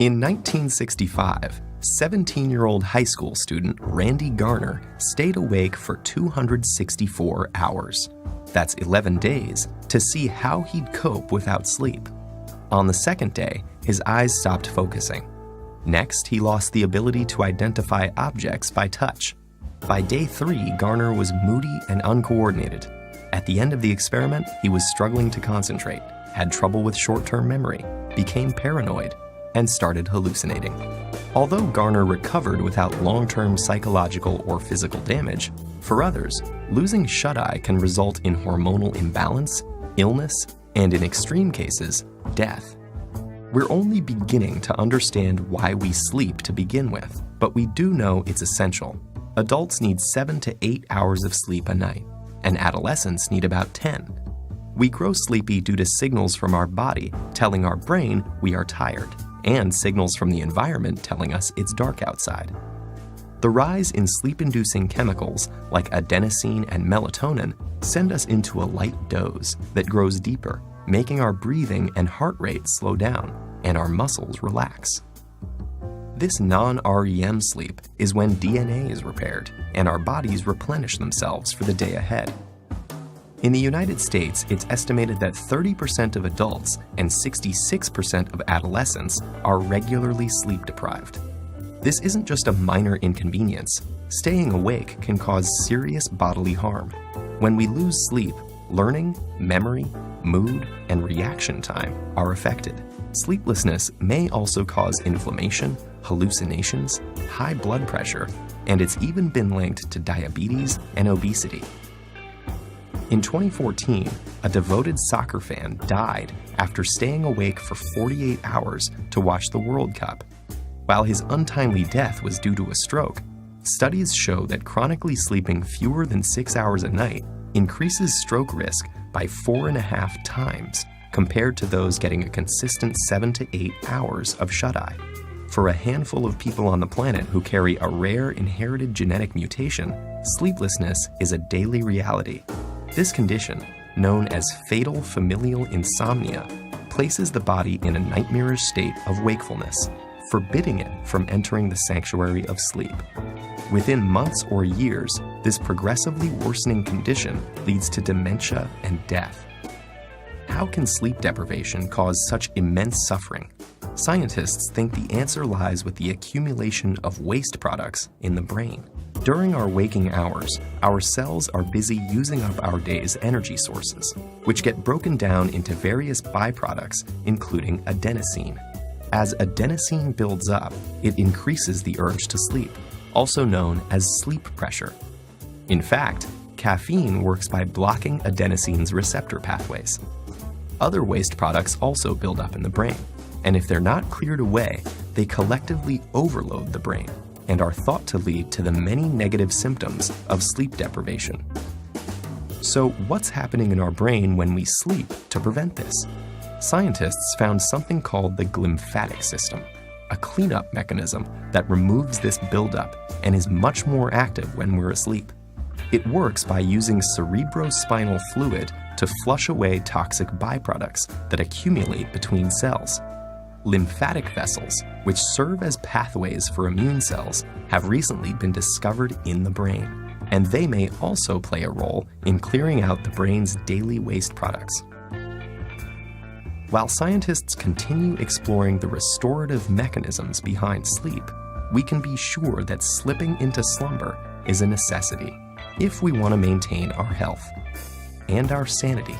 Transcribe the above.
In 1965, 17-year-old high school student Randy Garner stayed awake for 264 hours. That's 11 days to see how he'd cope without sleep. On the second day, his eyes stopped focusing. Next, he lost the ability to identify objects by touch. By day 3, Garner was moody and uncoordinated. At the end of the experiment, he was struggling to concentrate, had trouble with short-term memory, became paranoid, and started hallucinating. Although Garner recovered without long-term psychological or physical damage, for others, losing shut-eye can result in hormonal imbalance, illness, and in extreme cases, death. We're only beginning to understand why we sleep to begin with, but we do know it's essential. Adults need 7 to 8 hours of sleep a night, and adolescents need about 10. We grow sleepy due to signals from our body telling our brain we are tired, and signals from the environment telling us it's dark outside. The rise in sleep-inducing chemicals like adenosine and melatonin send us into a light doze that grows deeper, making our breathing and heart rate slow down and our muscles relax. This non-REM sleep is when DNA is repaired and our bodies replenish themselves for the day ahead. In the United States, it's estimated that 30% of adults and 66% of adolescents are regularly sleep-deprived. This isn't just a minor inconvenience. Staying awake can cause serious bodily harm. When we lose sleep, learning, memory, mood, and reaction time are affected. Sleeplessness may also cause inflammation, hallucinations, high blood pressure, and it's even been linked to diabetes and obesity. In 2014, a devoted soccer fan died after staying awake for 48 hours to watch the World Cup. While his untimely death was due to a stroke, studies show that chronically sleeping fewer than 6 hours a night increases stroke risk by 4.5 times compared to those getting a consistent 7 to 8 hours of shut-eye. For a handful of people on the planet who carry a rare inherited genetic mutation, sleeplessness is a daily reality. This condition, known as fatal familial insomnia, places the body in a nightmarish state of wakefulness, forbidding it from entering the sanctuary of sleep. Within months or years, this progressively worsening condition leads to dementia and death. How can sleep deprivation cause such immense suffering? Scientists think the answer lies with the accumulation of waste products in the brain. During our waking hours, our cells are busy using up our day's energy sources, which get broken down into various byproducts, including adenosine. As adenosine builds up, it increases the urge to sleep, also known as sleep pressure. In fact, caffeine works by blocking adenosine's receptor pathways. Other waste products also build up in the brain, and if they're not cleared away, they collectively overload the brain and are thought to lead to the many negative symptoms of sleep deprivation. So, what's happening in our brain when we sleep to prevent this? Scientists found something called the glymphatic system, a cleanup mechanism that removes this buildup and is much more active when we're asleep. It works by using cerebrospinal fluid to flush away toxic byproducts that accumulate between cells. Lymphatic vessels, which serve as pathways for immune cells, have recently been discovered in the brain, and they may also play a role in clearing out the brain's daily waste products. While scientists continue exploring the restorative mechanisms behind sleep, we can be sure that slipping into slumber is a necessity if we want to maintain our health and our sanity.